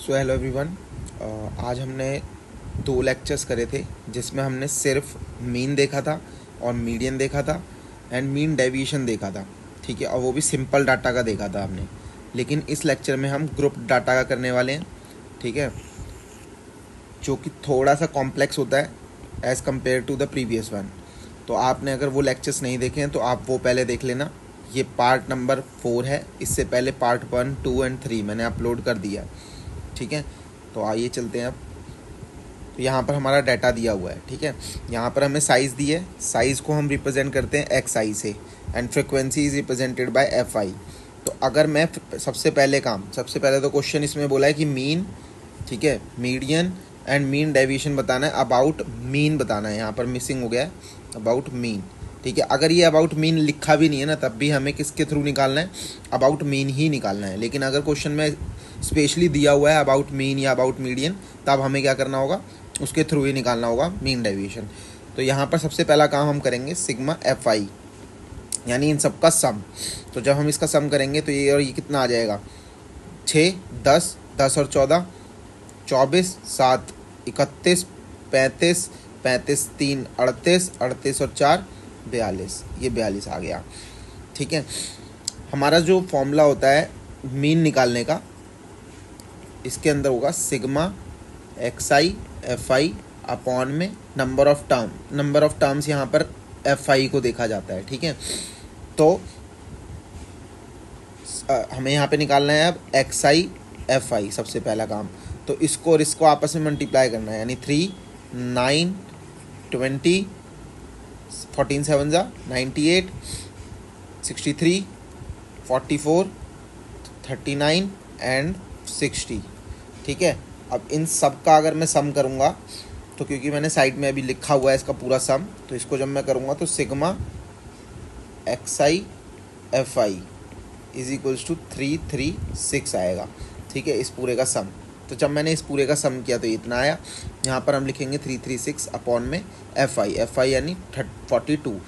So hello everyone. आज हमने 2 lectures करे थे जिसमें हमने सिर्फ मीन देखा था और मीडियन देखा था एंड मीन डेविएशन देखा था। ठीक है, और वो भी सिंपल डाटा का देखा था हमने। लेकिन इस लेक्चर में हम ग्रुप डाटा का करने वाले हैं, ठीक है, जो कि थोड़ा सा कॉम्प्लेक्स होता है as compared to the previous one. तो आपने अगर वो लेक्चर्स नहीं देखे हैं तो आप वो पहले देख लेना। ये पार्ट नंबर 4 है। इससे पहले पार्ट 1, 2 एंड 3 मैंने अपलोड कर दिया, ठीक है। तो आइए चलते हैं अब। तो यहाँ पर हमारा डाटा दिया हुआ है, ठीक है। यहाँ पर हमें साइज़ दी है। साइज़ को हम रिप्रेजेंट करते हैं एक्स आई से and frequency is represented by F I. तो अगर मैं सबसे पहले तो क्वेश्चन इसमें बोला है कि मीन, ठीक है, मीडियन एंड मीन डेविएशन बताना है। अबाउट मीन बताना है, यहाँ पर मिसिंग हो गया है अबाउट मीन, ठीक है। अगर ये अबाउट मीन लिखा भी नहीं है ना, तब भी हमें किसके थ्रू निकालना है, अबाउट मीन ही निकालना है। लेकिन अगर क्वेश्चन में स्पेशली दिया हुआ है अबाउट मीन या अबाउट मीडियन, तब हमें क्या करना होगा, उसके थ्रू ही निकालना होगा मीन डेविएशन। तो यहाँ पर सबसे पहला काम हम करेंगे सिग्मा एफ आई, यानी इन सब का सम। तो जब हम इसका सम करेंगे तो ये और ये कितना आ जाएगा, 6, 10, 10 और 14, 24, 7, 31, 35, 35, 3, 38, 38 और 4, 42। ये 42 आ गया, ठीक है। हमारा जो फॉर्मूला होता है मीन निकालने का, इसके अंदर होगा sigma x i f I upon में नंबर ऑफ टर्म्स यहाँ पर एफ आई को देखा जाता है, ठीक है। तो हमें यहाँ पे निकालना है अब एक्स आई एफ आई, सबसे पहला काम। तो इसको और इसको आपस में मल्टीप्लाई करना है, यानी 3, 9, 20, 14 7 98, 63, 44, 39 एंड 60, ठीक है। अब इन सब का अगर मैं सम करूँगा, तो क्योंकि मैंने साइड में अभी लिखा हुआ है इसका पूरा सम, तो इसको जब मैं करूँगा तो sigma x i f i is equals to 336 आएगा, ठीक है, इस पूरे का सम। तो जब मैंने इस पूरे का सम किया तो इतना आया। यहाँ पर हम लिखेंगे 336 अपॉन में एफ आई यानी 42।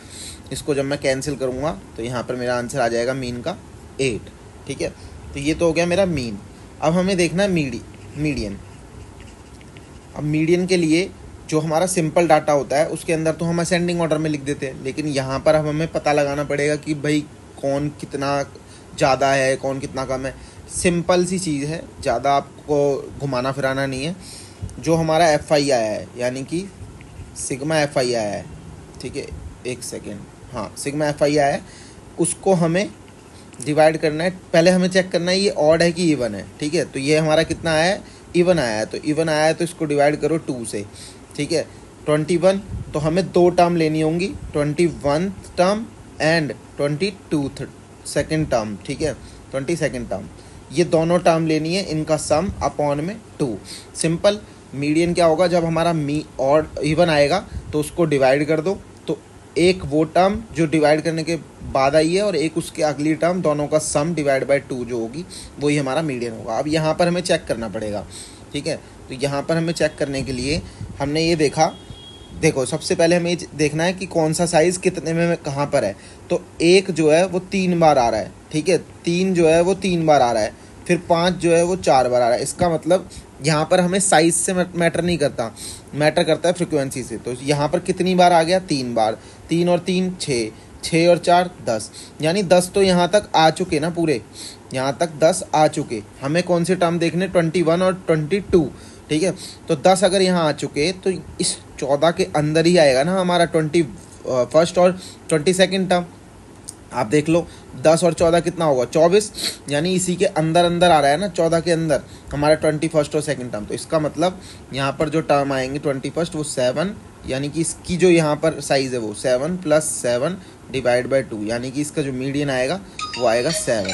इसको जब मैं कैंसिल करूँगा तो यहाँ पर मेरा आंसर आ जाएगा मीन का 8, ठीक है। तो ये तो हो गया मेरा मीन। अब हमें देखना है मीडियन। अब मीडियन के लिए जो हमारा सिंपल डाटा होता है उसके अंदर तो हम असेंडिंग ऑर्डर में लिख देते हैं, लेकिन यहाँ पर अब हमें पता लगाना पड़ेगा कि भाई कौन कितना ज़्यादा है, कौन कितना कम है। सिंपल सी चीज़ है, ज़्यादा आपको घुमाना फिराना नहीं है। जो हमारा एफ आई आया है, यानी कि सिग्मा एफ आई आया है, ठीक है, एक सेकेंड, हाँ, सिग्मा एफ आई आया है, उसको हमें डिवाइड करना है। पहले हमें चेक करना है ये ऑड है कि इवन है, ठीक है। तो ये हमारा कितना आया है, इवन आया है। तो इवन आया है तो इसको डिवाइड करो 2 से, ठीक है। 21, तो हमें 2 टर्म लेनी होंगी, 21 टर्म एंड 22 सेकेंड टर्म, ठीक है, 22nd टर्म। ये दोनों टर्म लेनी है, इनका सम अपॉन में 2। सिंपल। मीडियन क्या होगा, जब हमारा और इवन आएगा तो उसको डिवाइड कर दो, तो एक वो टर्म जो डिवाइड करने के बाद आई है और एक उसके अगली टर्म, दोनों का सम डिवाइड बाय 2 जो होगी वही हमारा मीडियन होगा। अब यहाँ पर हमें चेक करना पड़ेगा, ठीक है। तो यहाँ पर हमें चेक करने के लिए हमने ये देखो सबसे पहले हमें ये देखना है कि कौन सा साइज़ कितने में कहाँ पर है। तो 1 जो है वो 3 बार आ रहा है, ठीक है, 3 जो है वो 3 बार आ रहा है, फिर 5 जो है वो 4 बार आ रहा है। इसका मतलब यहाँ पर हमें साइज़ से मैटर नहीं करता, मैटर करता है फ्रिक्वेंसी से। तो यहाँ पर कितनी बार आ गया, 3 बार। 3 और 3 6, 6 और 4 10, यानी 10 तो यहाँ तक आ चुके ना, पूरे यहाँ तक 10 आ चुके। हमें कौन से टर्म देखने, 21 और 22, ठीक है। तो 10 अगर यहाँ आ चुके तो इस 14 के अंदर ही आएगा ना हमारा 21st और 22nd टर्म। आप देख लो 10 और 14 कितना होगा, 24, यानी इसी के अंदर आ रहा है ना, 14 के अंदर हमारा 21st और 2nd टर्म। तो इसका मतलब यहाँ पर जो टर्म आएंगे 21st वो 7, यानी कि इसकी जो यहाँ पर साइज़ है वो 7 + 7 डिवाइड बाय 2, यानी कि इसका जो मीडियन आएगा वो आएगा 7,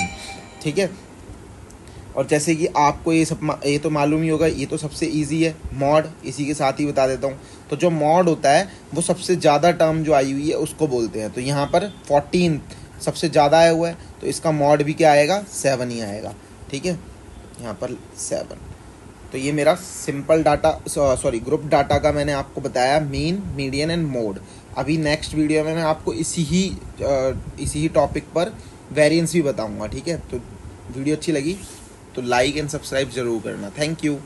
ठीक है। और जैसे कि आपको ये तो मालूम ही होगा, ये तो सबसे इजी है, मॉड। इसी के साथ ही बता देता हूँ। तो जो मॉड होता है वो सबसे ज़्यादा टर्म जो आई हुई है उसको बोलते हैं। तो यहाँ पर 14 सबसे ज़्यादा आया हुआ है, तो इसका मॉड भी क्या आएगा, 7 ही आएगा, ठीक है, यहाँ पर 7। तो ये मेरा सिंपल डाटा ग्रुप डाटा का मैंने आपको बताया, मीन, मीडियन एंड मोड। अभी नेक्स्ट वीडियो में मैं आपको इसी ही टॉपिक पर वेरिएंस भी बताऊंगा, ठीक है। तो वीडियो अच्छी लगी तो लाइक एंड सब्सक्राइब जरूर करना। Thank you.